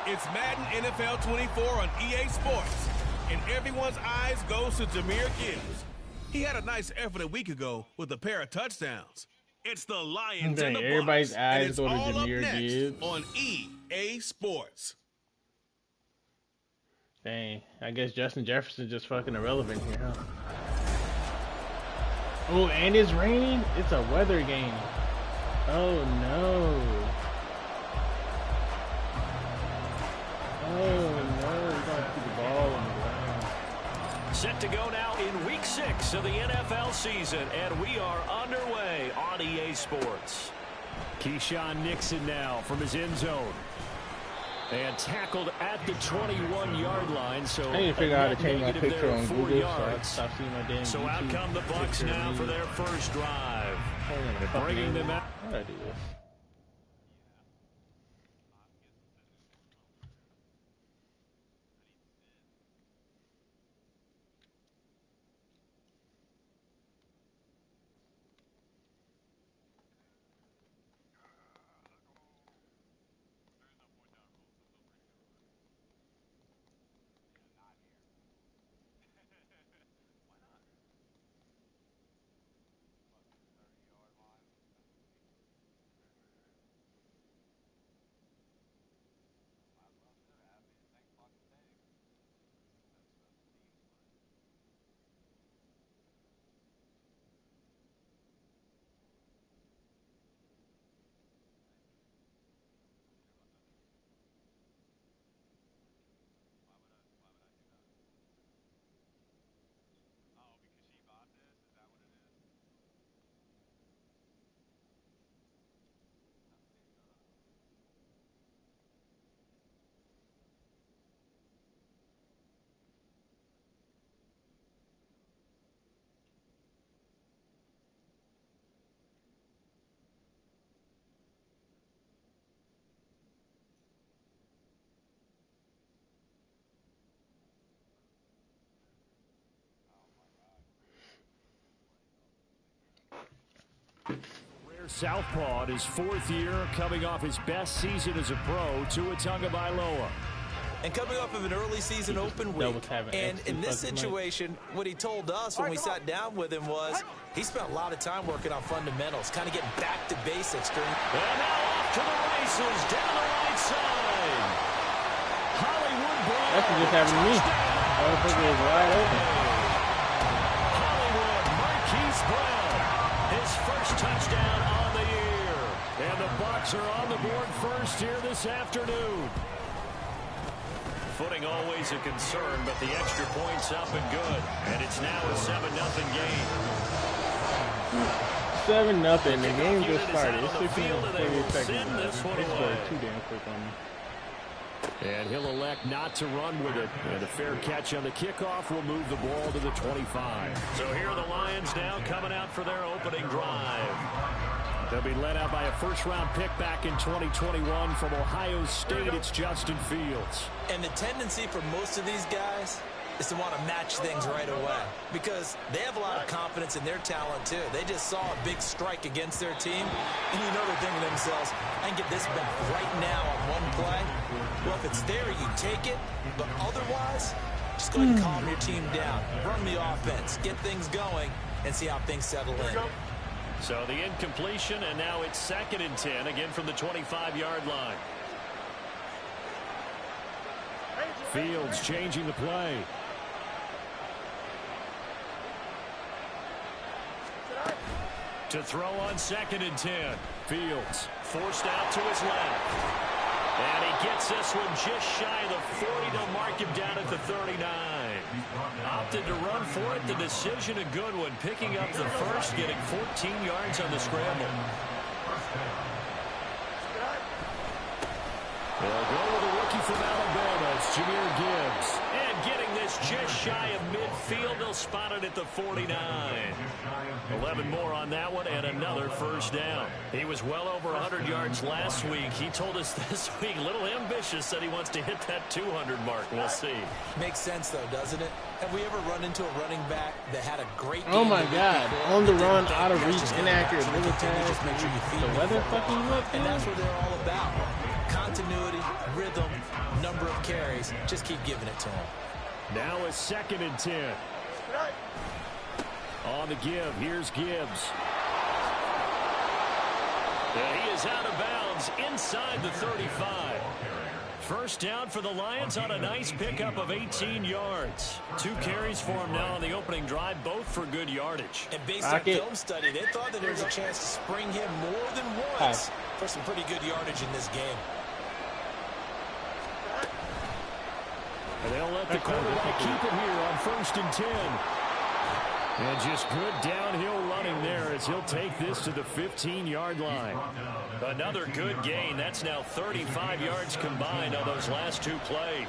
It's Madden NFL 24 on EA Sports, and everyone's eyes goes to Jahmyr Gibbs. He had a nice effort a week ago with a pair of touchdowns. It's the Lions in the everybody's box, eyes and it's go to all Jahmyr up next Gibbs on EA Sports. Dang, I guess Justin Jefferson's just fucking irrelevant here, huh? Oh, and it's raining? It's a weather game. Oh no. Oh no, we're gonna keep the ball on the ground. Set to go now in week 6 of the NFL season, and we are underway on EA Sports. Keyshawn Nixon now from his end zone. And tackled at the 21-yard line. So I need to figure out how to change my picture on Google so I stop seeing my damn So YouTube out come the Bucs now for their first drive. Bringing them out. How do I do this? Southpaw in his 4th year, coming off his best season as a pro, Tua Tagovailoa. And coming off of an early season open week, and in this situation, what he told us when we sat down with him was he spent a lot of time working on fundamentals, kind of getting back to basics during. And now off to the races, down the right side. Hollywood Brown. That's just happened to me. I was thinking it was wide open. Hollywood Marquise Brown, his first touchdown on the year. And the Bucs are on the board first here this afternoon. Footing always a concern, but the extra point's up and good. And it's now a 7-0 game. 7-0. The game just started. It's 6 minutes and 30 seconds. They scored too damn quick on me. And he'll elect not to run with it. And a fair catch on the kickoff will move the ball to the 25. So here are the Lions now coming out for their opening drive. They'll be led out by a first-round pick back in 2021 from Ohio State. It's Justin Fields. And the tendency for most of these guys is to want to match things right away because they have a lot of confidence in their talent, too. They just saw a big strike against their team, and you know they're thinking to themselves, I can get this back right now on one play. Well, if it's there, you take it, but otherwise, just go ahead and calm your team down, run the offense, get things going, and see how things settle in. So the incompletion, and now it's 2nd and 10, again from the 25-yard line. Fields changing the play. To throw on 2nd and 10. Fields forced out to his left. And he gets this one just shy of the 40. They'll mark him down at the 39. Opted to run for it. The decision a good one. Picking up the first, getting 14 yards on the scramble. They'll go with a rookie from Alabama. It's Jahmyr Gibbs. And getting this just shy of midfield. They'll spot it at the 49. 11 more on that one and another first down. He was well over 100 yards last week. He told us this week, a little ambitious, said he wants to hit that 200 mark. We'll see. Makes sense, though, doesn't it? Have we ever run into a running back that had a great game? Oh, my God. On the run, out of reach, inaccurate, really fast. Just make sure you feed the weather fucking you up, and that's what they're all about. continuity, rhythm, number of carries. Just keep giving it to him. Now a 2nd and 10. On the give, here's Gibbs. And he is out of bounds inside the 35. First down for the Lions on a nice pickup of 18 yards. 2 carries for him now on the opening drive, both for good yardage. And based on film study, they thought that there was a chance to spring him more than once for some pretty good yardage in this game. And they'll let the quarterback keep it here on 1st and 10. And just good downhill running there as he'll take this to the 15-yard line. Another good gain. That's now 35 yards combined on those last 2 plays.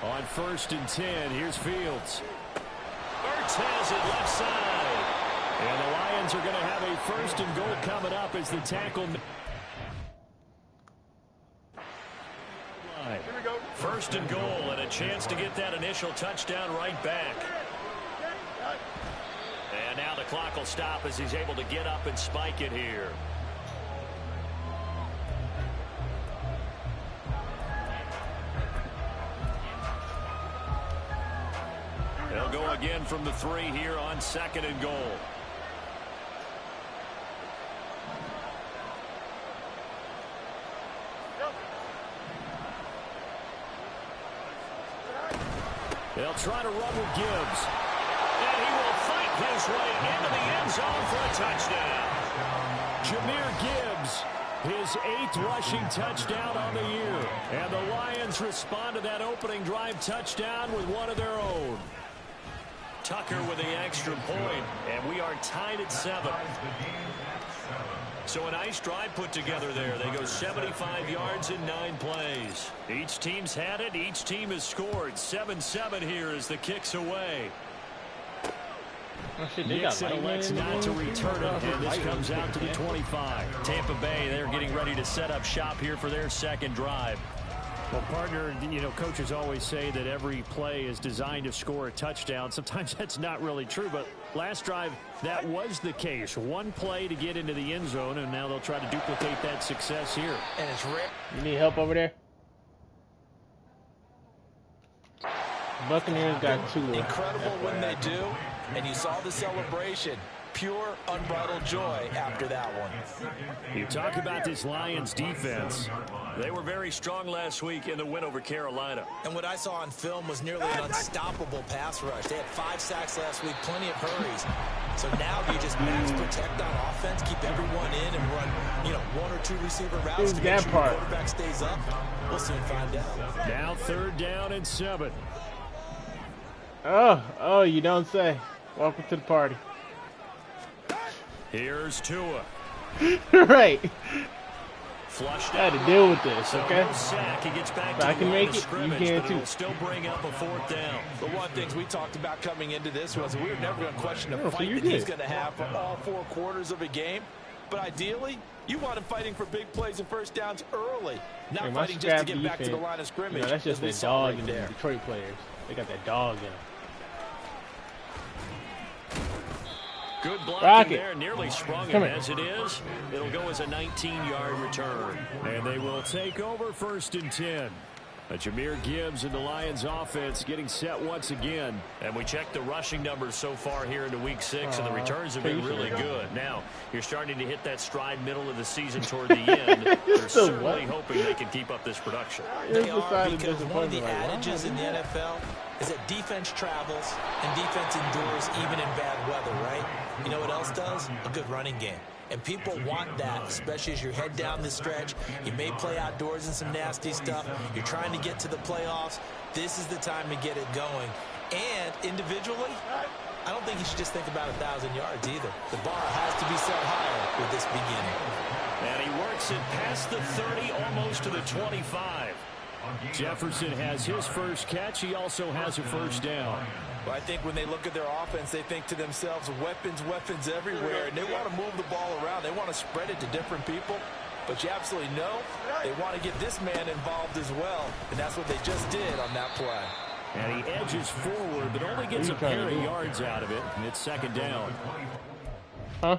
On 1st and 10, here's Fields. Ertz has it left side. And the Lions are going to have a 1st and goal coming up as the tackle. Here we go. 1st and goal and a chance to get that initial touchdown right back. And now the clock will stop as he's able to get up and spike it here. They'll go again from the 3 here on 2nd and goal. They'll try to run with Gibbs. And he will fight his way into the end zone for a touchdown. Jahmyr Gibbs, his 8th rushing touchdown on the year. And the Lions respond to that opening drive touchdown with one of their own. Tucker with the extra point, and we are tied at 7. So a nice drive put together there. They go 75 yards in 9 plays. Each team's had it. Each team has scored. 7-7 here as the kick's away. Nixon elects not to return it, and this comes out to the 25. Tampa Bay, they're getting ready to set up shop here for their 2nd drive. Well, partner, coaches always say that every play is designed to score a touchdown. Sometimes that's not really true, but last drive, that was the case. 1 play to get into the end zone, and now they'll try to duplicate that success here. And it's rare. You need help over there? Buccaneers got 2. Incredible when they do, and you saw the celebration. Pure, unbridled joy after that one. You talk about this Lions defense. They were very strong last week in the win over Carolina. And what I saw on film was nearly an unstoppable pass rush. They had 5 sacks last week, plenty of hurries. So now you just max protect on offense, keep everyone in, and run, 1 or 2 receiver routes to make sure the quarterback stays up. We'll soon find out. Now 3rd down and 7. Oh, you don't say. Welcome to the party. Here's Tua. Right. Flushed I had to deal with this, okay? Sack. He gets back if I can make it, you can too. Still bring up a 4th down. The one things we talked about coming into this was we were never going to question the fight that he's going to have for all 4 quarters of a game. But ideally, you want him fighting for big plays and 1st downs early, not fighting just to get back to the line of scrimmage. That's just the dog in the Detroit players. They got that dog in them. Good blocking there, nearly sprung him as it is. It'll go as a 19-yard return. And they will take over 1st and 10. Jahmyr Gibbs and the Lions offense getting set once again. And we checked the rushing numbers so far here into week 6, and the returns have been really good. Now, you're starting to hit that stride middle of the season toward the end. They're certainly hoping they can keep up this production. They are, because one of the adages in the NFL is that defense travels and defense endures even in bad weather, right? You know what else does? A good running game. And people want that, especially as you head down the stretch. You may play outdoors in some nasty stuff. You're trying to get to the playoffs. This is the time to get it going. And individually, I don't think you should just think about 1,000 yards either. The bar has to be set higher with this beginning. And he works it past the 30, almost to the 25. Jefferson has his first catch. He also has a 1st down. Well, I think when they look at their offense, they think to themselves, weapons everywhere, and they want to move the ball around. They want to spread it to different people. But you absolutely know they want to get this man involved as well, and that's what they just did on that play. And he edges forward, but only gets a pair of yards out of it, and it's 2nd down. Huh?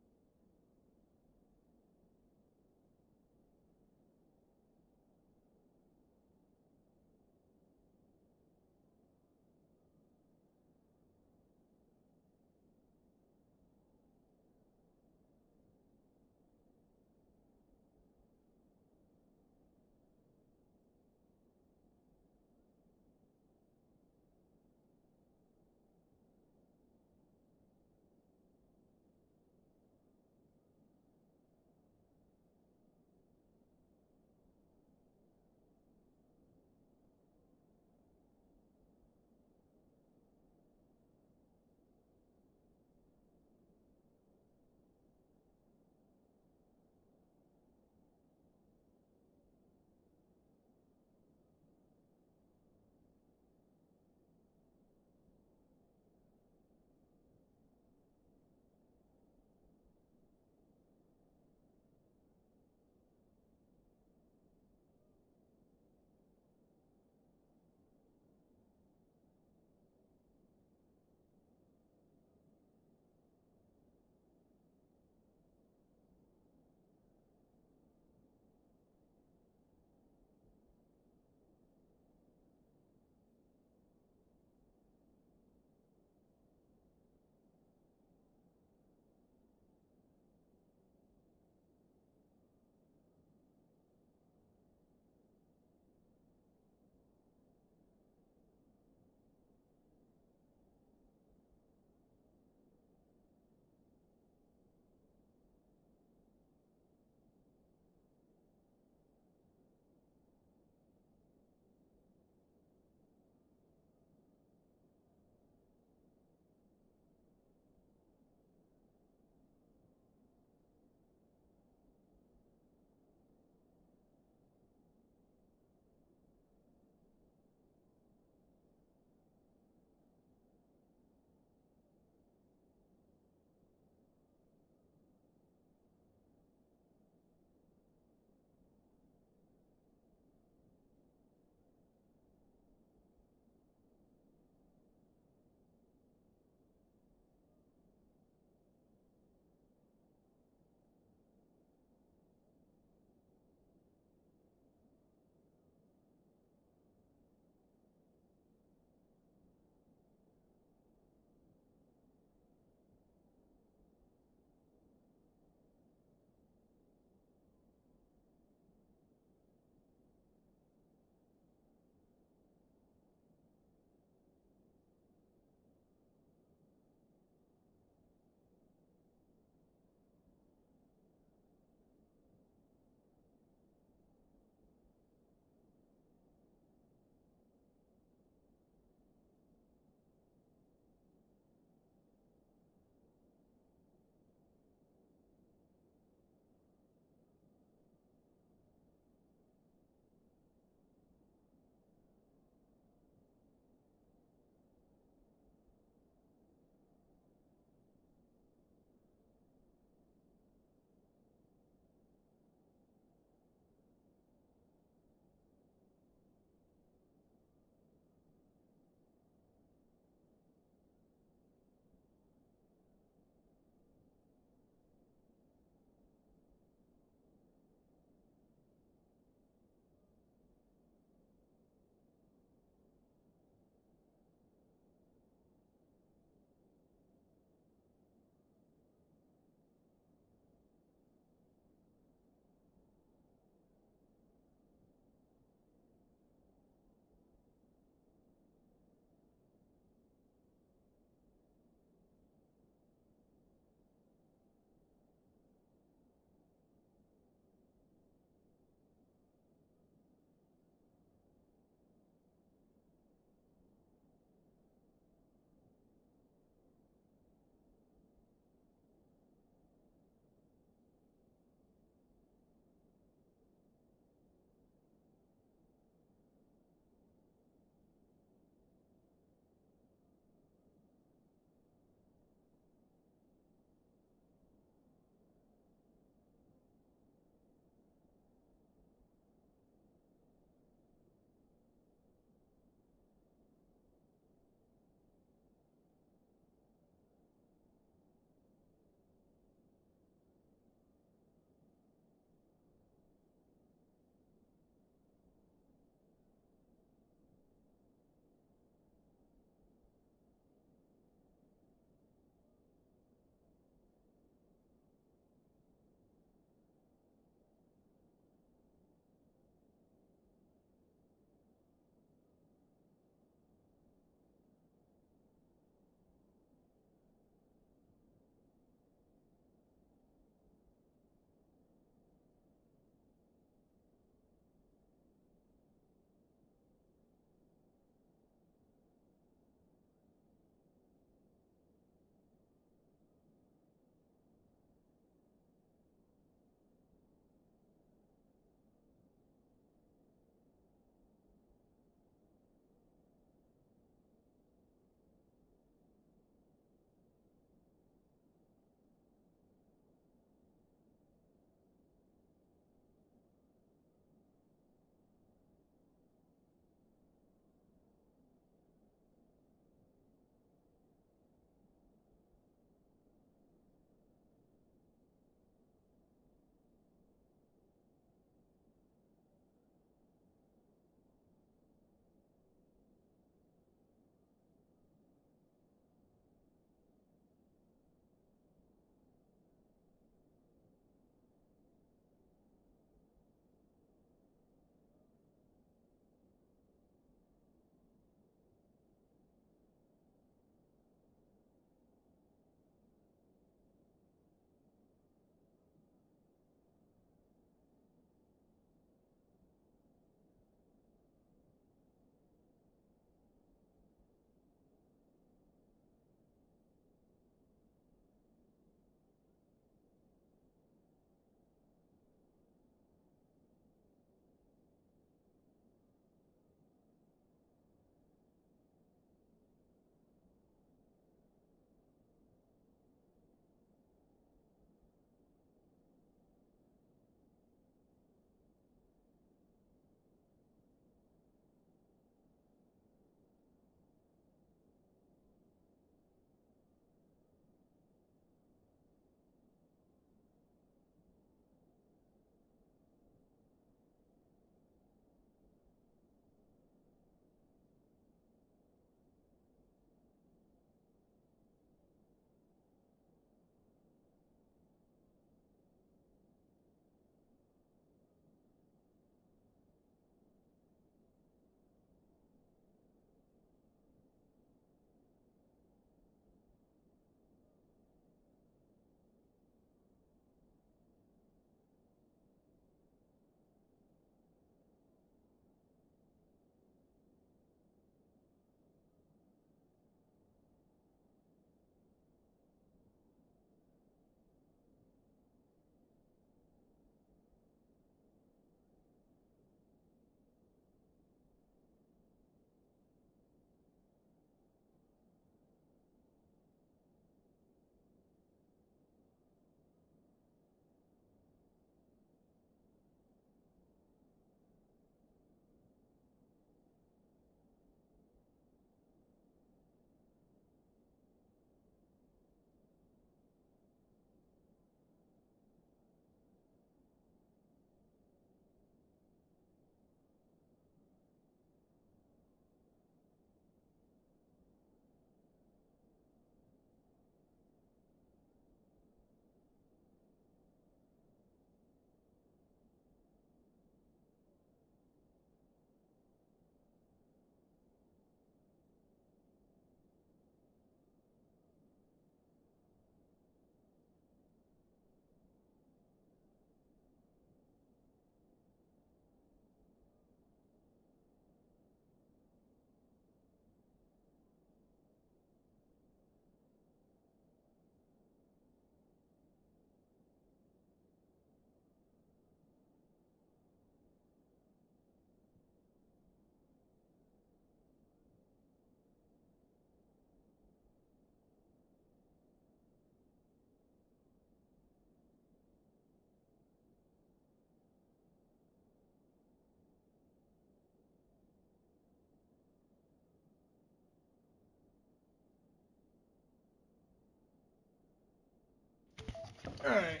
Alright.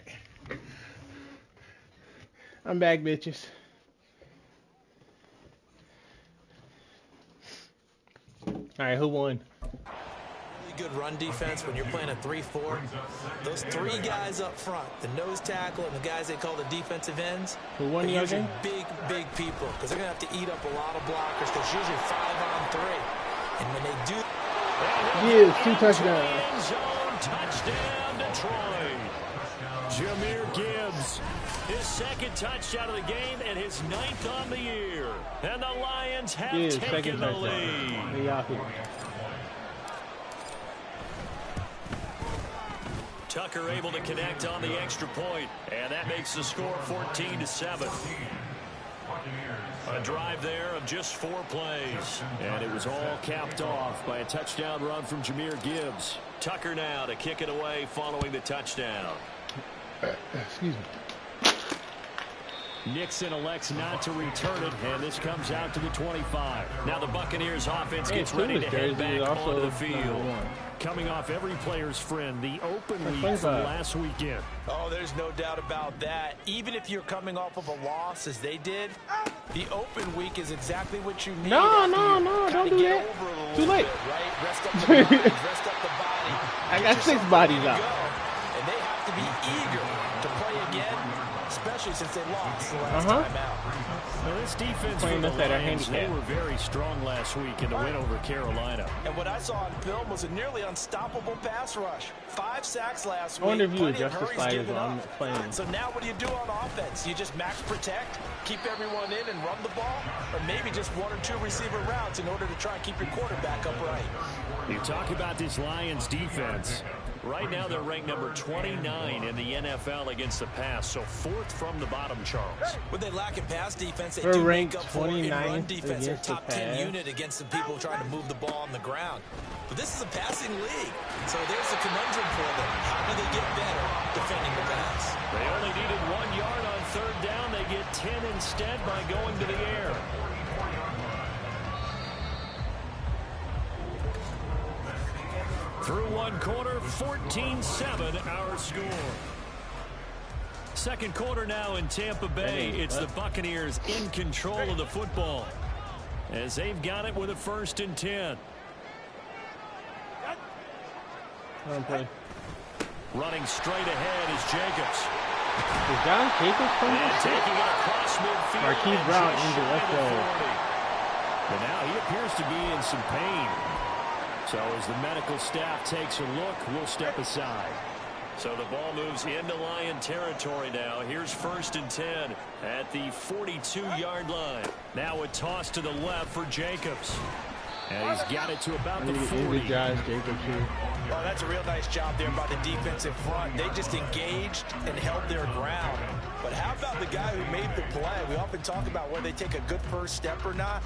I'm back, bitches. Alright, who won? Really good run defense when you're playing a 3-4. Those three guys up front, the nose tackle and the guys they call the defensive ends, Who won the usually game? big people because they're going to have to eat up a lot of blockers because usually 5-on-3. And when they do... Yes, 2 touchdowns. Touchdown, Detroit. Jahmyr Gibbs, his second touchdown of the game and his 9th on the year. And the Lions have taken the lead. Tucker able to connect on the extra point, and that makes the score 14-7. A drive there of just 4 plays. And it was all capped off by a touchdown run from Jahmyr Gibbs. Tucker now to kick it away following the touchdown. Excuse me. Nixon elects not to return it, and this comes out to the 25. Now the Buccaneers offense gets ready to head back onto the field. Coming off every player's friend, the open week from last weekend. Oh, there's no doubt about that. Even if you're coming off of a loss, as they did, the open week is exactly what you need. No, don't do that. Too late. Right? Rest up the mind, rest up the body. I got 6 bodies out. And they have to be eager to play again, especially since they lost the last time out. Well, this defense for the Lions, they were very strong last week in the win over Carolina. And what I saw on film was a nearly unstoppable pass rush. 5 sacks last week. I wonder if you Plenty of adjust the hurries sliders given while I'm up. playing. So now what do you do on offense? You just max protect, keep everyone in and run the ball? Or maybe just 1 or 2 receiver routes in order to try and keep your quarterback upright? You talk about this Lions defense. Right now they're ranked number 29 in the NFL against the pass, so 4th from the bottom, Charles. When they lack in pass defense, they They're do ranked make up for it in run 29th defense. They're against the top 10 pass. unit against the people trying to move the ball on the ground. But this is a passing league, so there's a conundrum for them. How do they get better defending the pass? They only needed 1 yard on 3rd down. They get 10 instead by going to the air. Through 1 quarter, 14-7 our score. Second quarter now in Tampa Bay. It's the Buccaneers in control of the football as they've got it with a 1st and 10. Running straight ahead is Jacobs. Is John Jacobs from And this? taking it across midfield. Marquise Brown injured. Let's go. But now he appears to be in some pain. So as the medical staff takes a look, we'll step aside. So the ball moves into Lion territory now. Here's 1st and 10 at the 42-yard line. Now a toss to the left for Jacobs. And he's got it to about the 40. Oh, that's a real nice job there by the defensive front. They just engaged and held their ground. But how about the guy who made the play? We often talk about whether they take a good first step or not.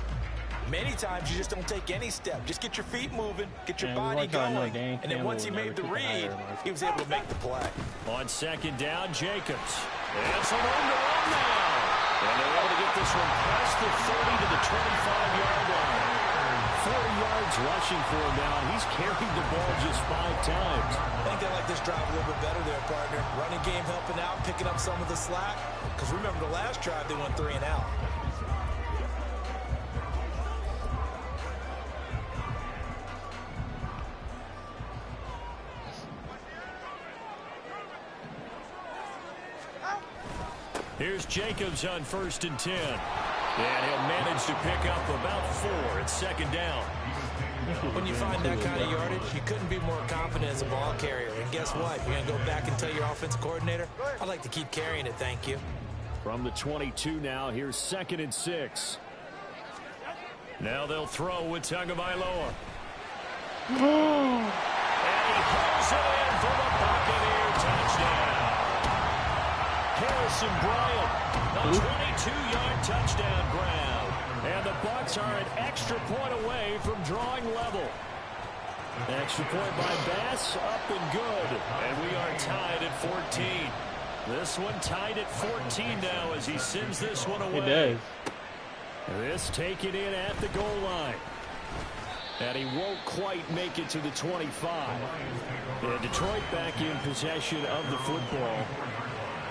Many times you just don't take any step. Just get your feet moving, get your body going. And then once he made the read, he was able to make the play. On 2nd down, Jacobs. And some room to run now. And they're able to get this one past the 30 to the 25-yard line. 40 yards rushing for him now, and he's carried the ball just 5 times. I think they like this drive a little bit better there, partner. Running game helping out, picking up some of the slack. Because remember the last drive, they went 3 and out. Here's Jacobs on 1st and 10. And he'll manage to pick up about 4 at 2nd down. When you find that kind of yardage, you couldn't be more confident as a ball carrier. And guess what? You're going to go back and tell your offensive coordinator, I'd like to keep carrying it, thank you. From the 22 now, here's 2nd and 6. Now they'll throw with Tagovailoa. And he hauls it in for the Buccaneer touchdown. Harrison Bryant, a 22-yard touchdown grab. And the Bucs are an extra point away from drawing level. Extra point by Bass, up and good. And we are tied at 14. This one tied at 14 now as he sends this one away. It does. This taken in at the goal line. And he won't quite make it to the 25. Yeah, Detroit back in possession of the football.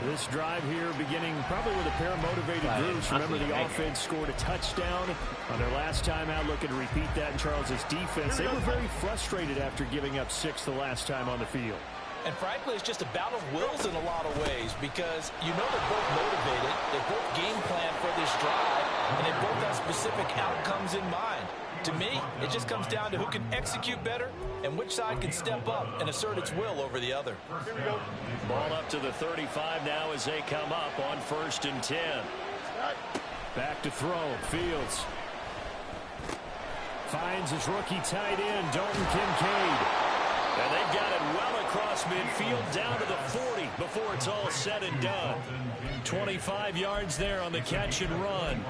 This drive here beginning probably with a pair of motivated groups. Remember, the offense scored a touchdown on their last time out. Looking to repeat that in Charles' defense. They were very frustrated after giving up 6 the last time on the field. And frankly, it's just a battle of wills in a lot of ways because you know they're both motivated. They both game plan for this drive, and they both have specific outcomes in mind. To me, it just comes down to who can execute better and which side can step up and assert its will over the other. Ball up to the 35 now as they come up on 1st and 10. Back to throw. Fields finds his rookie tight end, Dalton Kincaid. And they've got it well across midfield down to the 40 before it's all said and done. 25 yards there on the catch and run.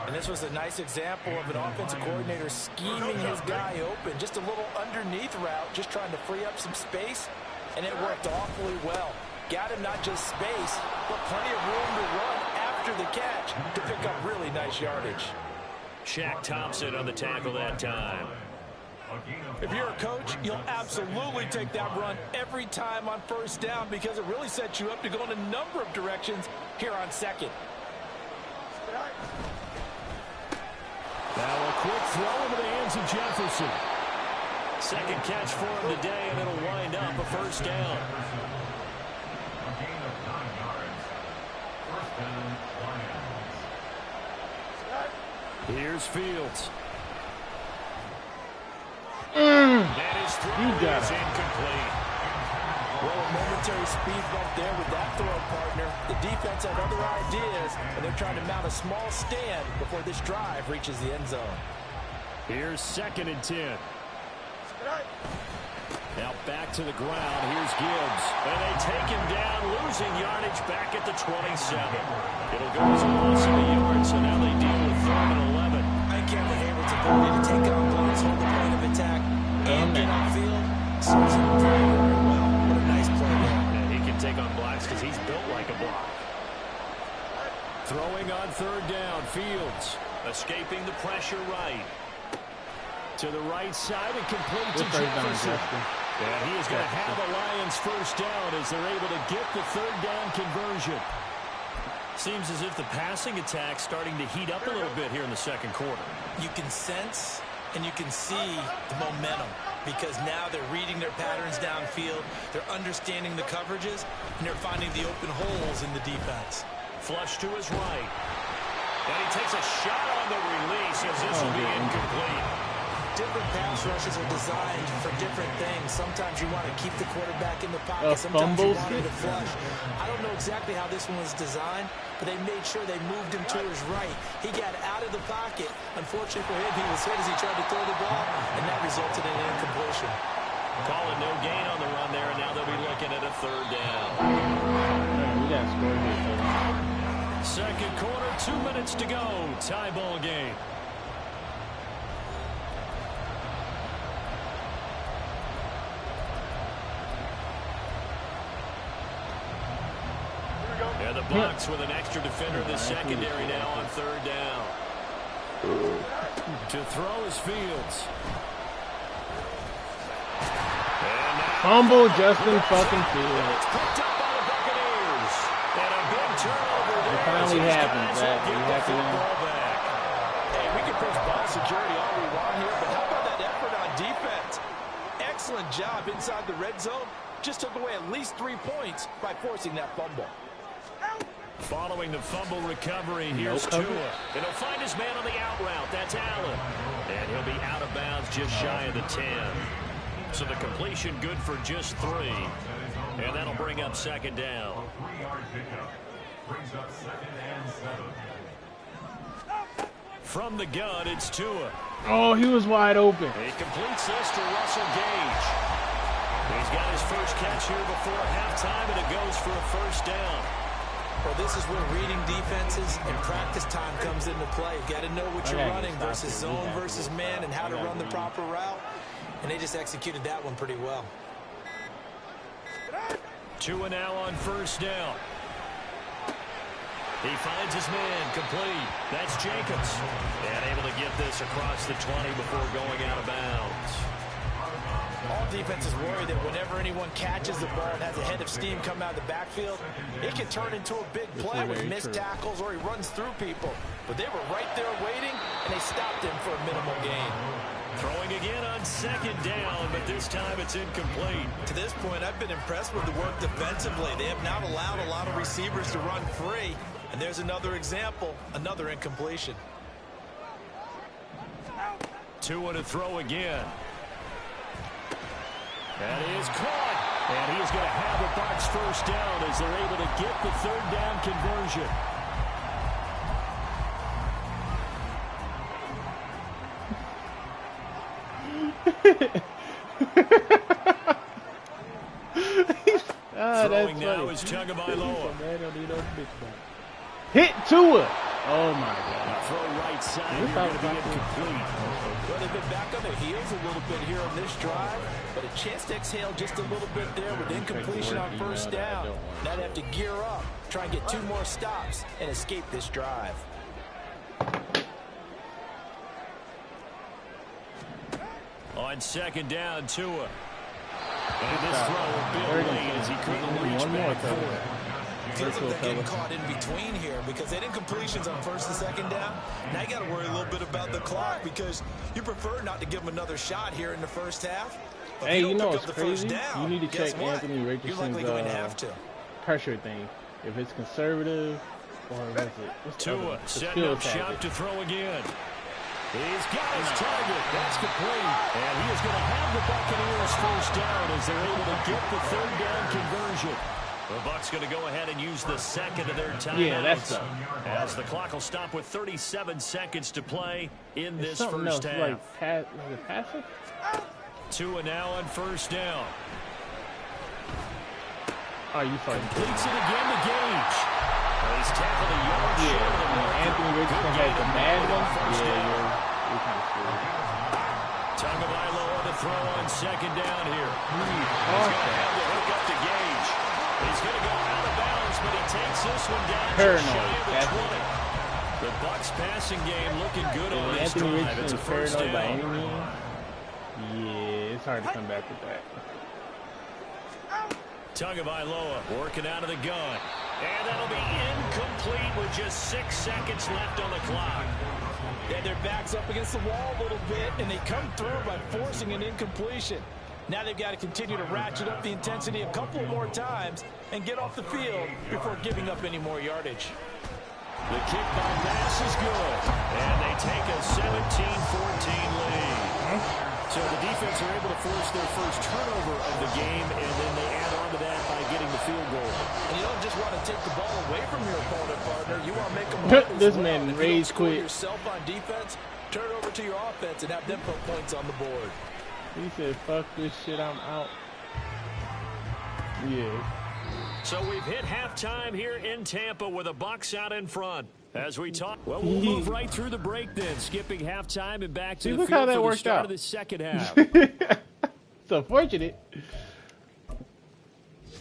And this was a nice example of an offensive coordinator scheming his guy open. Just a little underneath route, just trying to free up some space, and it worked awfully well. Got him not just space, but plenty of room to run after the catch to pick up really nice yardage. Shaq Thompson on the tackle that time. If you're a coach, you'll absolutely take that run every time on 1st down because it really sets you up to go in a number of directions here on 2nd. Now a quick throw into the hands of Jefferson. 2nd catch for him today, and it'll wind up a 1st down. Here's Fields. That is incomplete. Well, a momentary speed bump there with that throw partner. The defense had other ideas, and they're trying to mount a small stand before this drive reaches the end zone. Here's 2nd and 10. Now back to the ground. Here's Gibbs. And they take him down, losing yardage back at the 27. It'll go as a loss of a yard, so now they deal with 3rd and 11. I can't believe it's ability to take on blocks, hold the point of attack, and get on field. Serves him very, very well. What a nice play there. Yeah, he can take on blocks because he's built like a block. Throwing on 3rd down, Fields. Escaping the pressure right. To the right side and complete to Jefferson. And he is going to have a Lions 1st down as they're able to get the 3rd down conversion. Seems as if the passing attack's starting to heat up a little bit here in the 2nd quarter. You can sense and you can see the momentum because now they're reading their patterns downfield, they're understanding the coverages, and they're finding the open holes in the defense. Flush to his right. And he takes a shot on the release as this will be incomplete. Different pass rushes are designed for different things. Sometimes you want to keep the quarterback in the pocket. Sometimes you want him to flush. I don't know exactly how this one was designed, but they made sure they moved him to his right. He got out of the pocket. Unfortunately for him, he was hit as he tried to throw the ball, and that resulted in an incompletion. Calling no gain on the run there, and now they'll be looking at a 3rd down. Man, we got scored here. 2nd quarter, 2 minutes to go. Tie ball game. And the Bucs with an extra defender in the secondary now on 3rd down. To throw is Fields. Fumble Justin fucking Fields. It's picked up by the Buccaneers. And a big turnover there. It finally happened, Zach. You have to win. Hey, we can push ball security all we want here, but how about that effort on defense? Excellent job inside the red zone. Just took away at least 3 points by forcing that fumble. Following the fumble recovery, here's Tua. And he'll find his man on the out route. That's Allen. And he'll be out of bounds just shy of the 10. So the completion good for just 3. And that'll bring up 2nd down. From the gun, it's Tua. Oh, he was wide open. He completes this to Russell Gage. He's got his first catch here before halftime, and it goes for a 1st down. Well, this is where reading defenses and practice time comes into play. You've got to know what you're running versus zone versus man and how to run the proper route. And they just executed that one pretty well. Tua now on 1st down. He finds his man, complete. That's Jacobs. And able to get this across the 20 before going out of bounds. All defenses worry that whenever anyone catches the ball and has a head of steam come out of the backfield, it can turn into a big play with missed tackles or he runs through people. But they were right there waiting, and they stopped him for a minimal gain. Throwing again on second down, but this time it's incomplete. To this point, I've been impressed with the work defensively. They have not allowed a lot of receivers to run free. And there's another example, another incompletion. Tua to throw again. That is caught. And he is going to have a box first down as they're able to get the third down conversion. Throwing now is Tagovailoa. Hit Tua. Oh my God. Throw right side. Going to be incomplete. Well, they've been back on their heels a little bit here on this drive, but a chance to exhale just a little bit there with incompletion on first down. Now they have to gear up, try and get 2 more stops, and escape this drive. On second down, Tua. And this throw will be late as he couldn't reach back for it. Feels like they're getting caught in between here because they had incompletions on first and second down. Now you got to worry a little bit about the clock because you prefer not to give them another shot here in the first half. But hey, you know what's crazy? You need to check Anthony Richardson's pressure thing. If it's conservative or what is it? What's Tua setting up shop to throw again. He's got his target. That's complete. And he is going to have the Buccaneers first down as they're able to get the third down conversion. The Bucs going to go ahead and use the second of their timeouts. Yeah, that's as the clock will stop with 37 seconds to play in this first half. Like passive? Tua now on first down. Oh, you fighting? Completes it again to Gage. He's tackled a yard short of the mark. Anthony Richardson has the mad one. Yeah, you're kind of screwed. Tagovailoa to throw on second down here. He's going to have the hook up to Gage. He's going to go out of bounds, but he takes this one down just shy of the 20. The Bucs passing game looking good on this drive. It's a first down. By any means. Yeah, it's hard to come back with that. Tagovailoa working out of the gun. And that'll be incomplete with just 6 seconds left on the clock. Yeah, their back's up against the wall a little bit, and they come through by forcing an incompletion. Now they've got to continue to ratchet up the intensity a couple more times and get off the field before giving up any more yardage. The kick by pass is good. And they take a 17-14 lead. So the defense are able to force their first turnover of the game, and then they add on to that by getting the field goal. And you don't just want to take the ball away from your opponent, partner. You want to make them this man rage quit. Yourself on defense, turn it over to your offense, and have them put points on the board. He said, fuck this shit, I'm out. Yeah. So we've hit halftime here in Tampa with the Bucs out in front. As we talk, well, we'll move right through the break then, skipping halftime and back to the field how that for the worked start out. of the second half. It's unfortunate.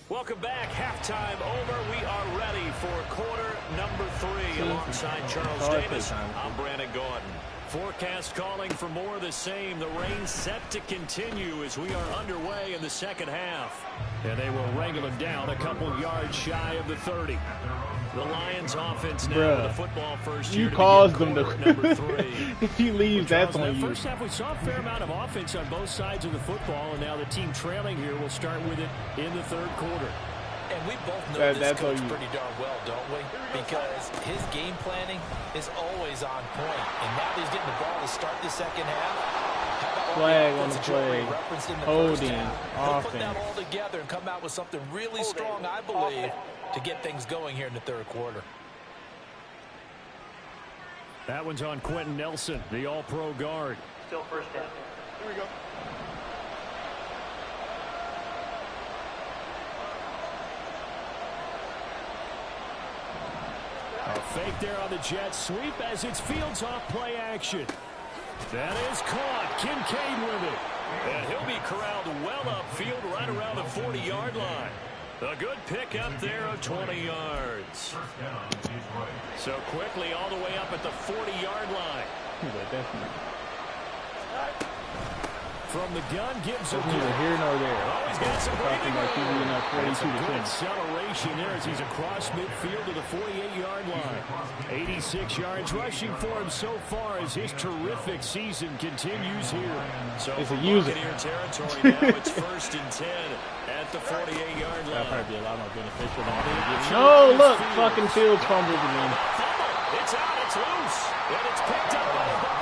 Welcome back. Halftime over. We are ready for quarter number 3 alongside Charles Davis. I'm Brandon Gordon. Forecast calling for more of the same. The rain set to continue as we are underway in the second half. And they will wrangle him down a couple yards shy of the 30. The Lions offense now with the football first. You caused them to number 3. If you leave, that's on you. First half, we saw a fair amount of offense on both sides of the football, and now the team trailing here will start with it in the third quarter. And we both know this coach pretty darn well, don't we? Because his game planning is always on point. And now he's getting the ball to start the second half. Flag on the play. Holding. Offense. Put that all together and come out with something really strong, I believe, to get things going here in the third quarter. That one's on Quentin Nelson, the all-pro guard. Still first down. Here we go. A fake there on the jet sweep as it's Fields off play action. That is caught. Kincaid with it. And he'll be corralled well upfield right around the 40-yard line. A good pickup there of 20 yards. So quickly all the way up at the 40-yard line. From the gun, gives it neither here nor there. Oh, he's got some breathing room. That's a good acceleration there as he's across midfield to the 48-yard line. 86 yards rushing for him so far as his terrific season continues here. So it's for a user. Buccaneer territory now, it's 1st and 10 at the 48-yard line. That'll probably be a lot more beneficial than getting. No, look, fucking Fields fumbles again. It's out, it's loose, and it's picked up by the Buccaneers.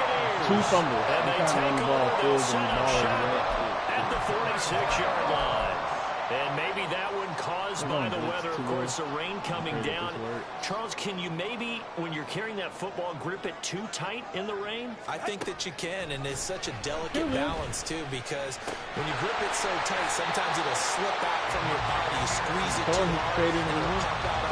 2 fumbles. And they take the ball, over, Fields, and the ball is at the 46-yard line. And maybe that one caused by the weather. Of course, the rain coming down. Charles, can you maybe, when you're carrying that football, grip it too tight in the rain? I think that you can, and it's such a delicate balance, too, because when you grip it so tight, sometimes it'll slip out from your body. You squeeze it too hard.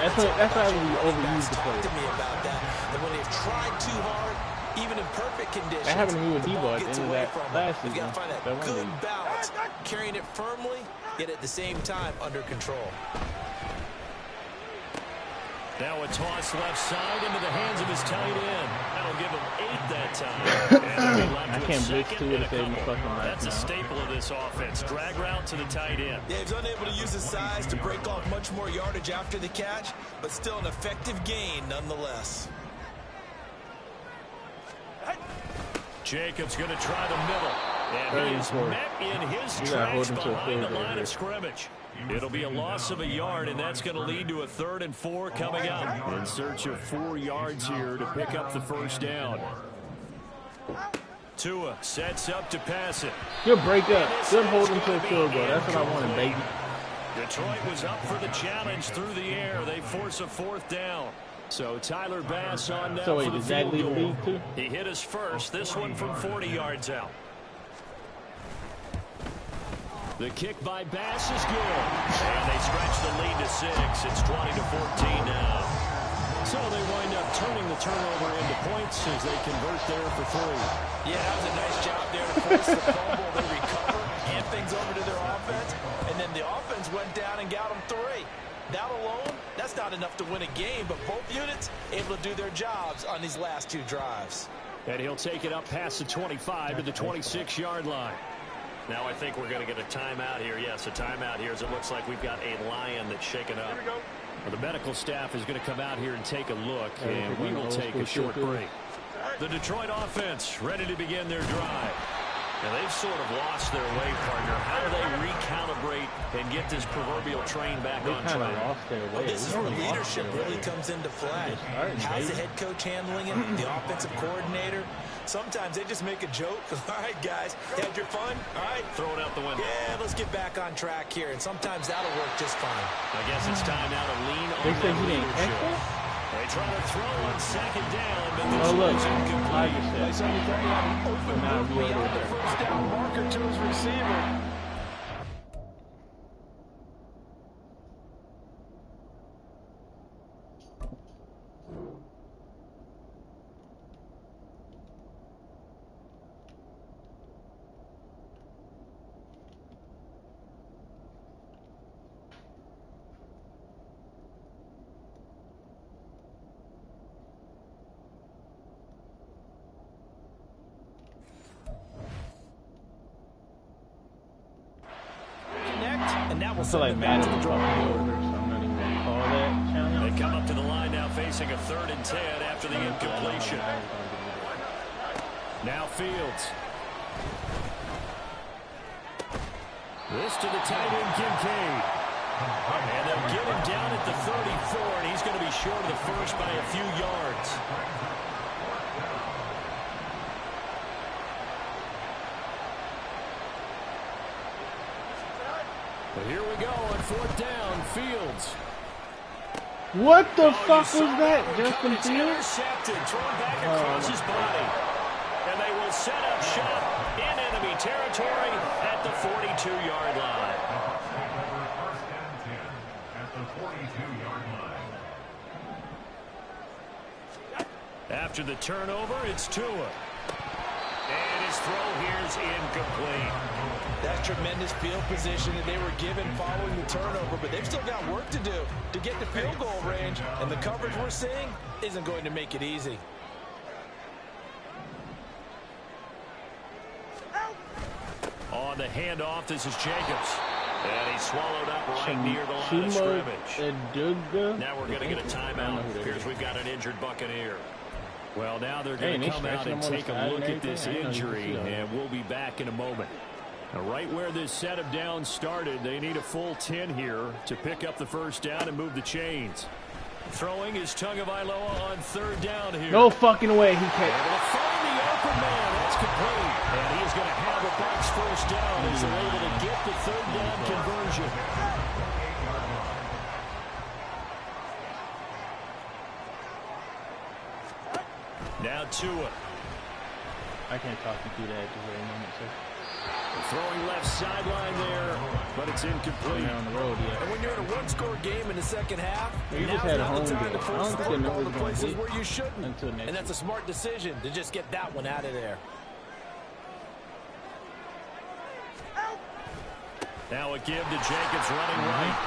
That's how we overuse the play. Talk to me about that. And when they've tried too hard, even in perfect conditions, that happened to me with Debo at the end of that last season. You've got to find that good balance, carrying it firmly, yet at the same time under control. Now a toss left side into the hands of his tight end. That'll give him 8 that time. I can't blitz to it if they fucking right. That's a staple of this offense. Drag route to the tight end. Yeah, he's unable to use his size to break off much more yardage after the catch, but still an effective gain nonetheless. Jacobs going to try the middle. And he is met in his tracks behind the line of scrimmage. It'll be a loss of a yard, and that's going to lead to a 3rd and 4 coming up. In search of 4 yards here to pick up the first down. Tua sets up to pass it. Good break up. Good hold him to a field goal. That's what I wanted, baby. Detroit was up for the challenge through the air. They force a 4th down. So Tyler Bass on now for the field goal. He hit us first. This one from 40 yards out. The kick by Bass is good. And they stretch the lead to 6. It's 20-14 now. So they wind up turning the turnover into points as they convert there for 3. Yeah, that was a nice job there to force the fumble. They recover, hand things over to their offense, and then the offense went down and got them 3. That alone, that's not enough to win a game, but both units able to do their jobs on these last 2 drives. And he'll take it up past the 25 to the 26-yard line. Now I think we're going to get a timeout here. Yes, a timeout here as it looks like we've got a lion that's shaken up. Well, the medical staff is going to come out here and take a look, and we will take a short break. The Detroit offense ready to begin their drive. Now, they've sort of lost their way, partner. How do they recalibrate and get this proverbial train back on track? Well, this is where leadership really comes into play. How's the head coach handling it? The offensive coordinator? Sometimes they just make a joke. All right, guys, had your fun? All right. Throw it out the window. Yeah, let's get back on track here. And sometimes that'll work just fine. I guess it's time now to lean on that leadership. They try to throw on 2nd down, but the throw is incomplete. They said he thought he had an open man beyond the first down marker to his receiver. And that will I feel like Madden was dropping over, so I'm not even going to call that challenge. They come up to the line now facing a 3rd and 10 after the incompletion. Now Fields. This to the tight end, Kincaid. And they'll get him down at the 34, and he's going to be short of the first by a few yards. But here we go on 4th down, Fields. What the fuck was that? Justin Fields? Intercepted, thrown back across his body. And they will set up shop in enemy territory at the 42-yard line. After the turnover, it's Tua. And his throw here is incomplete. That's tremendous field position that they were given following the turnover, but they've still got work to do to get to field goal range, and the coverage we're seeing isn't going to make it easy. On the handoff, this is Jacobs. And he's swallowed up right near the line of scrimmage. Now we're going to get a timeout. Appears we've got an injured Buccaneer. Well, now they're going to come out and take a look at this injury, and we'll be back in a moment. Now, right where this set of downs started, they need a full 10 here to pick up the first down and move the chains. Throwing is Tagovailoa on third down here. No fucking way he can't. Able to find the open man. That's complete. And he's going to have a box first down as they're able to get the third down conversion. Now Tua. I can't talk you through that at this very moment, sir. Throwing left sideline there, but it's incomplete. On the road, yeah. And when you're in a one-score game in the second half, you just now's had a not home the time game. to I force don't the think they know football who's to gonna places hit where you shouldn't. until next And that's a smart decision to just get that one out of there. Now a give to Jacobs running right.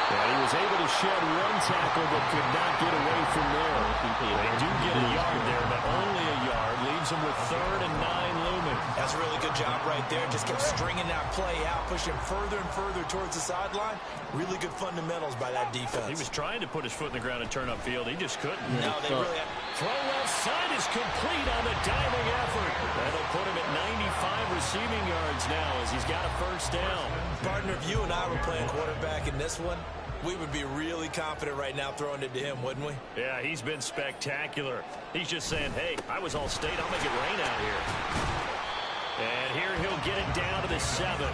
And he was able to shed one tackle but could not get away from there. They do get a yard there, but only a yard. Leaves them with 3rd and 9 looming. That's a really good job right there. Just kept stringing that play out, pushing further and further towards the sideline. Really good fundamentals by that defense. He was trying to put his foot in the ground and turn upfield. He just couldn't. No, they really have. Throw left side is complete on the diving effort. That'll put him at 95 receiving yards now as he's got a first down. Partner, if you and I were playing quarterback in this one, we would be really confident right now throwing it to him, wouldn't we? Yeah, he's been spectacular. He's just saying, hey, I was all state. I'll make it rain out here. And here he'll get it down to the 7.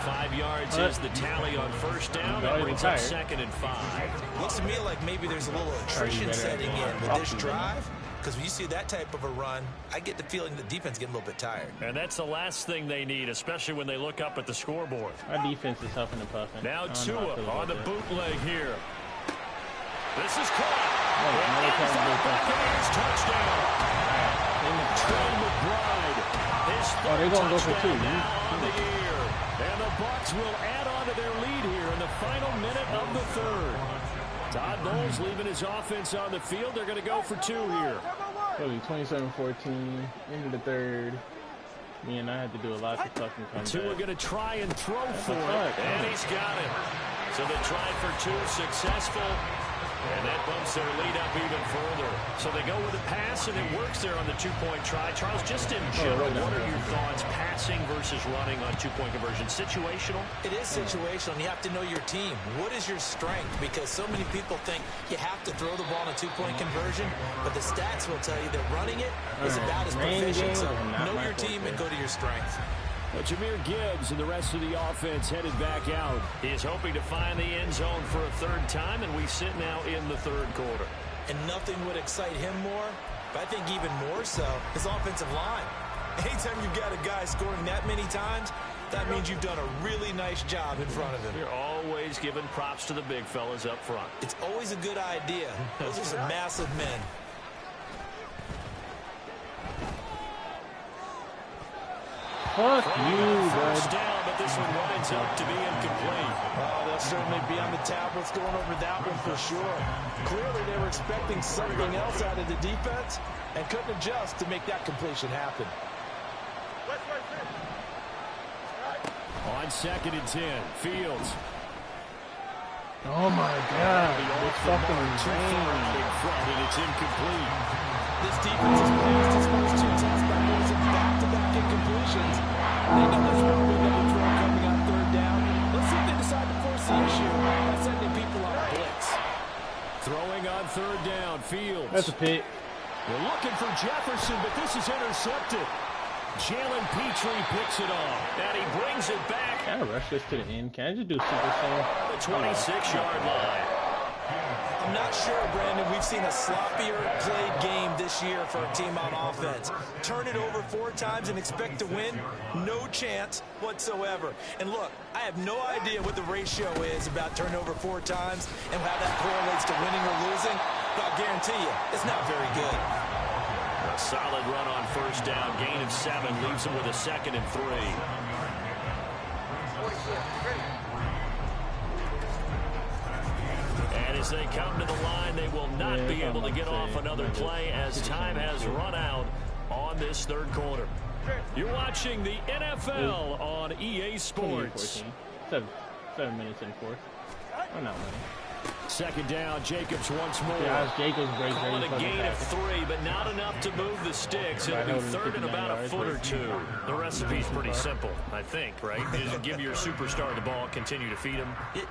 5 yards is the tally on first down. That brings up 2nd and 5. Looks to me like maybe there's a little attrition setting in with this drive. Because when you see that type of a run, I get the feeling the defense getting a little bit tired. And that's the last thing they need, especially when they look up at the scoreboard. Our defense is huffing and puffing. Now Tua on the bootleg here. This is caught. Buccaneers touchdown. Trey McBride. His they're going to go for 2. On the year. And the Bucs will add on to their lead here in the final minute of the 3rd. Todd Bowles leaving his offense on the field. They're going to go for 2 here. It'll be 27-14 into the 3rd. Me and I had to do a lot to fucking come Tua back. going to try and throw for it. And he's got it. So they tried for 2, successful. And that bumps their lead up even further. So they go with a pass, and it works there on the 2-point try. Charles, just in general, what are your thoughts passing versus running on 2-point conversion? Situational? It is situational, and you have to know your team. What is your strength? Because so many people think you have to throw the ball in a 2-point conversion, but the stats will tell you that running it is about as proficient. So know your team and go to your strength. Well, Jahmyr Gibbs and the rest of the offense headed back out. He is hoping to find the end zone for a 3rd time, and we sit now in the 3rd quarter. And nothing would excite him more, but I think even more so, his offensive line. Anytime you've got a guy scoring that many times, that means you've done a really nice job in front of him. You're always giving props to the big fellas up front. It's always a good idea. Those are some massive men. Fuck you, First bud. down, but this one winds up to be incomplete. Oh, they'll certainly be on the tablets going over that one for sure. Clearly, they were expecting something else out of the defense and couldn't adjust to make that completion happen. On 2nd and 10, Fields. Oh my God. It's fucking insane. insane. In front, and it's incomplete. This defense has passed its first 2 tests by forcing back-to-back incompletions. They know there's probably another throw coming on 3rd down. Let's see if they decide to force the issue by sending people on a blitz. Throwing on 3rd down, Fields. That's a pick. They're looking for Jefferson, but this is intercepted. Jalen Petrie picks it off, and he brings it back. Can I rush this to the end? Can I just do Super Saiyan? The 26-yard line. I'm not sure, Brandon, we've seen a sloppier played game this year for a team on offense. Turn it over 4 times and expect to win? No chance whatsoever. And look, I have no idea what the ratio is about turnover 4 times and how that correlates to winning or losing, but I'll guarantee you, it's not very good. A solid run on first down. Gain of 7 leaves him with a 2nd and 3. And as they come to the line, they will not be able to get off another play as time has run out on this third quarter. You're watching the NFL on EA Sports. 7 minutes in fourth. Why not winning? 2nd down, Jacobs once more. Yeah, Jacobs break. Call it a gain of 3, but not enough to move the sticks. It'll be 3rd and about a foot or 2. The recipe's pretty simple, I think, right? Just give your superstar the ball, continue to feed him.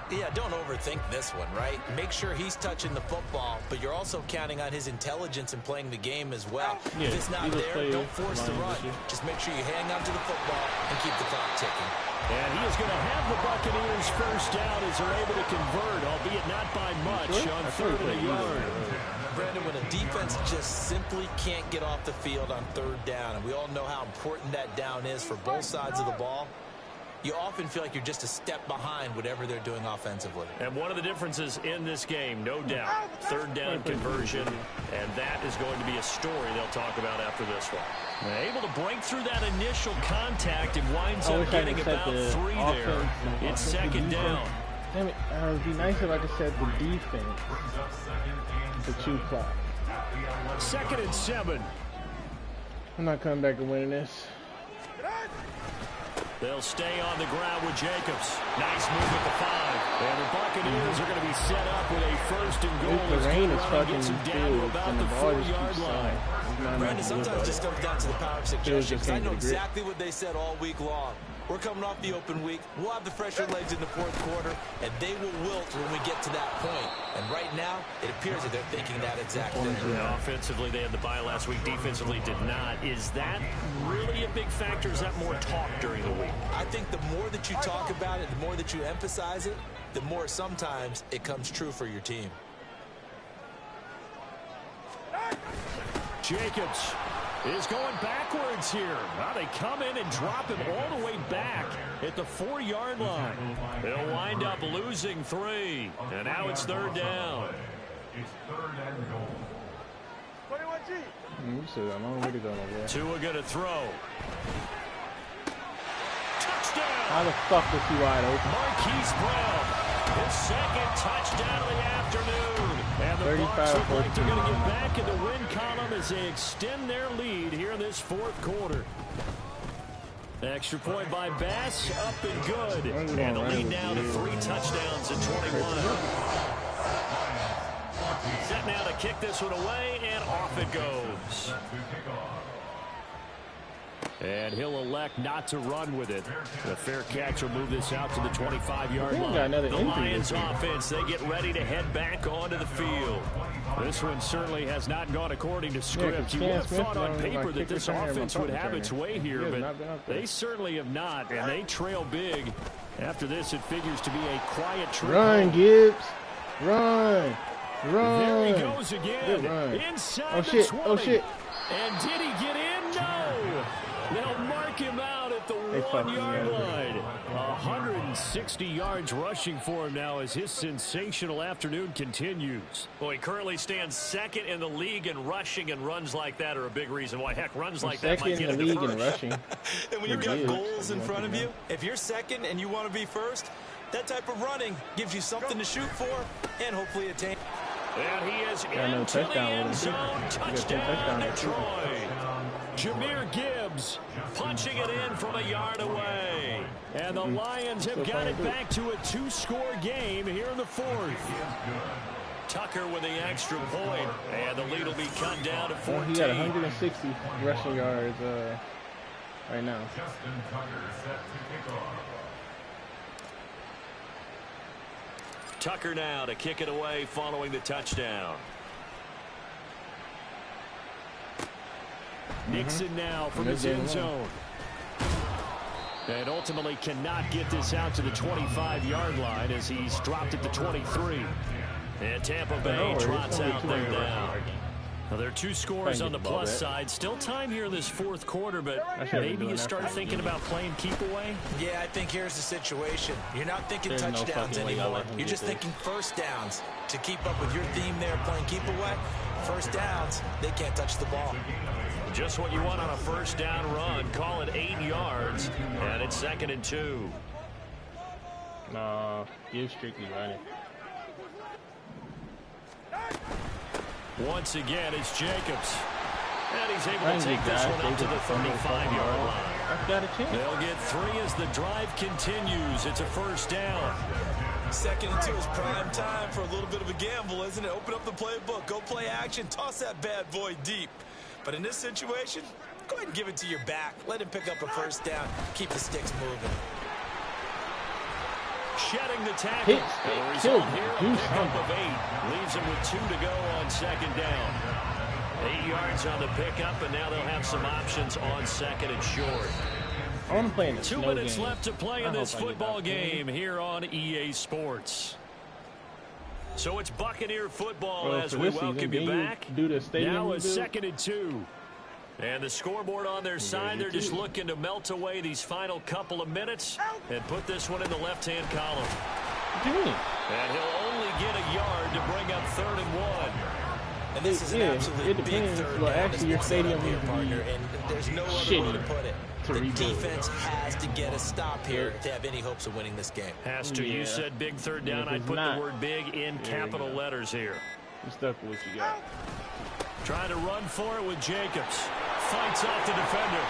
Yeah, don't overthink this one, right? Make sure he's touching the football, but you're also counting on his intelligence in playing the game as well. Yeah, if it's not there, don't force the run. Just make sure you hang on to the football and keep the clock ticking. And he is going to have the Buccaneers first down as they're able to convert, albeit not by much, on 3rd and a yard. Brandon, when a defense just simply can't get off the field on 3rd down, and we all know how important that down is for both sides of the ball, you often feel like you're just a step behind whatever they're doing offensively. And one of the differences in this game, no doubt, 3rd down conversion, and that is going to be a story they'll talk about after this one. Able to break through that initial contact and winds up getting about 3 there. It's 2nd down. Damn it, it would be nice if I could set the defense to 2 clock. 2nd and 7. I'm not coming back and winning this. They'll stay on the ground with Jacobs. Nice move at the 5. And the Buccaneers are going to be set up with a 1st and goal. The rain is fucking gets them down to about the 4-yard line. Brandon, sometimes it just comes down to the power of suggestion, because I know exactly what they said all week long. We're coming off the open week. We'll have the fresher legs in the 4th quarter, and they will wilt when we get to that point. And right now, it appears that they're thinking that exact thing. Yeah, offensively, they had the bye last week. Defensively, did not. Is that really a big factor? Is that more talk during the week? I think the more that you talk about it, the more that you emphasize it, the more sometimes it comes true for your team. Jacobs is going backwards here. Now they come in and drop him all the way back at the 4-yard line. They'll wind up losing 3. And now it's 3rd down. Tua going to throw. Touchdown. How the fuck was he wide open? Marquise Brown. His 2nd touchdown of the afternoon. And the Bucs look like they're going to get back in the win column as they extend their lead here in this 4th quarter. Extra point by Bass, up and good. And the lead now to 3 touchdowns in 21. Set now to kick this one away, and off it goes. And he'll elect not to run with it. The fair catch will move this out to the 25-yard line. The Lions offense, they get ready to head back onto the field. This one certainly has not gone according to script. You would have thought on paper that this offense would have its way here, but they certainly have not, and they trail big. After this, it figures to be a quiet trip. Run, Gibbs. Run. Run. There he goes again. Inside the 20. Oh, shit. And did he get in? No. They'll mark him out at the 1-yard line. 160 yards rushing for him now as his sensational afternoon continues. Well, he currently stands 2nd in the league in rushing, and runs like that are a big reason why. Heck, runs like that might get him to first. Rushing. And when you've got goals in front of you, if you're 2nd and you want to be first, that type of running gives you something to shoot for and hopefully attain. And he is into the end zone. Touchdown, Detroit. Jahmyr Gibbs punching it in from a yard away. And the Lions have got it back to a 2-score game here in the 4th. Tucker with the extra point. And the lead will be cut down to 14. He got 160 rushing yards right now. Tucker now to kick it away following the touchdown. Nixon now from his end zone. And ultimately cannot get this out to the 25-yard line as he's dropped at the 23. And Tampa Bay trots out there now. Well, there are 2 scores on the plus side. Still time here in this 4th quarter, but maybe you start thinking about playing keep away? Yeah, I think here's the situation. You're not thinking touchdowns anymore. You're just thinking first downs. To keep up with your theme there, playing keep away, first downs, they can't touch the ball. Just what you want on a first down run. Call it 8 yards, and it's 2nd and 2. Nah, you're strictly running. Once again, it's Jacobs. And he's able to take this one up to the 35-yard line. I've got a chance. They'll get 3 as the drive continues. It's a first down. 2nd and 2 is prime time for a little bit of a gamble, isn't it? Open up the playbook, go play action, toss that bad boy deep. But in this situation, go ahead and give it to your back. Let him pick up a first down. Keep the sticks moving. Shedding the tackle. The result here, a pickup of 8. Leaves him with 2 to go on 2nd down. 8 yards on the pickup, and now they'll have some options on 2nd and short. I want to play in the 2 snow minutes game. left to play in this football game here on EA Sports. So it's Buccaneer football as we welcome you back. Now a 2nd and 2. And the scoreboard on their side, they're just looking to melt away these final couple of minutes and put this one in the left-hand column. And he'll only get a yard to bring up 3rd and 1. And this is an absolutely big third down. Actually, your stadium needs to be and there's no other way to put it. The defense has to get a stop here if they have any hopes of winning this game. Has to. You said big third down. I put the word big in capital letters here. You stuck with what you got. Trying to run for it with Jacobs. Fights off the defender.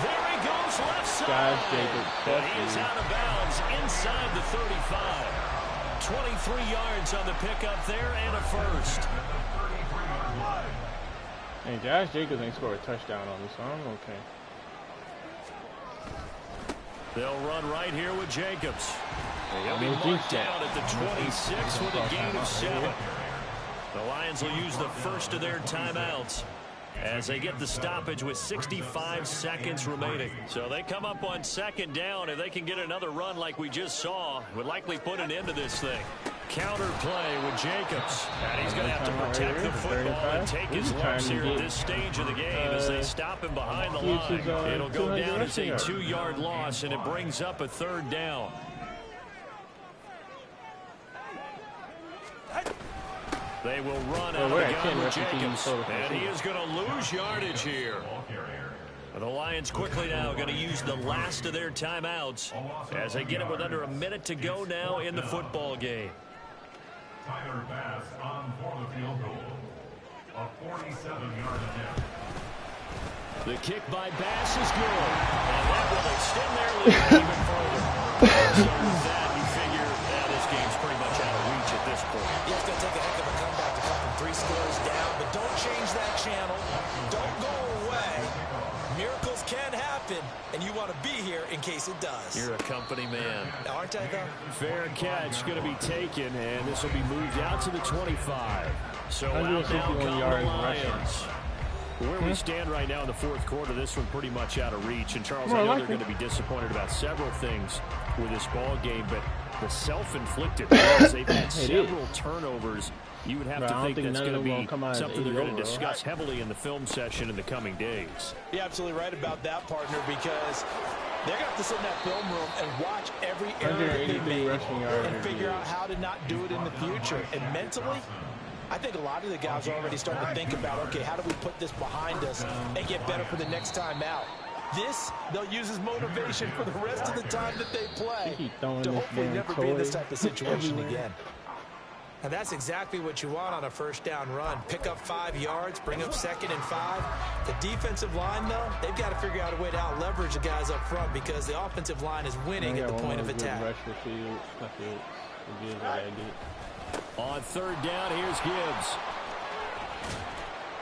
There he goes left side. Guys, Jacobs. He is out of bounds inside the 35. 23 yards on the pickup there and a first. And Josh Jacobs ain't scored a touchdown on me, so I'm okay. They'll run right here with Jacobs. He'll be marked down at the 26 with a gain of 7. The Lions will use the first of their timeouts as they get the stoppage with 65 seconds remaining. So they come up on 2nd down. If they can get another run like we just saw, would likely put an end to this thing. Counter play with Jacobs. And he's going to have to protect the football and take his lumps here at this stage of the game as they stop him behind the line. It'll go down as a 2-yard loss, and it brings up a 3rd down. They will run out of the gun with Jacobs, and he is going to lose yardage here. The Lions quickly now going to use the last of their timeouts as they get it with under a minute to go now in the football game. Tyler Bass on for the field goal. A 47-yard attempt. The kick by Bass is good, and that will extend their lead even further. So with that, you figure this game's pretty much out of reach at this point. Yeah, it's going to take a heck of a comeback to cut them 3 scores down, but don't change that channel. Don't go away. Miracles can happen, and you want to be here in case it does. You're a company man. Aren't I, though? Fair catch going to be taken, and this will be moved out to the 25. So out now come the Lions. Where we stand right now in the 4th quarter, this one pretty much out of reach. And, Charles, I know they're going to be disappointed about several things with this ball game, but the self-inflicted loss, they've had several turnovers. You would have to think that's going to be something they're going to discuss heavily in the film session in the coming days. You're absolutely right about that, partner, because they're going to have to sit in that film room and watch every error that they made and figure out how to not do it in the future. And mentally, I think a lot of the guys are already starting to think about, okay, how do we put this behind us and get better for the next time out? This, they'll use as motivation for the rest of the time that they play to hopefully never be in this type of situation again. And that's exactly what you want on a first down run. Pick up 5 yards, bring up 2nd and 5. The defensive line, though, they've got to figure out a way to out-leverage the guys up front because the offensive line is winning at the point of attack. On 3rd down, here's Gibbs.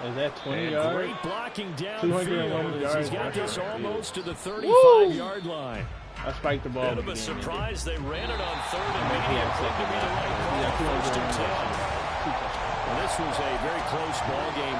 Is that 20 yards? Great blocking downfield. He's got this almost to the 35-yard line. I spiked the ball. Bit of a surprise. They ran it on 3rd and medium. Proved to be the right call. 1st and 10. And this was a very close ball game.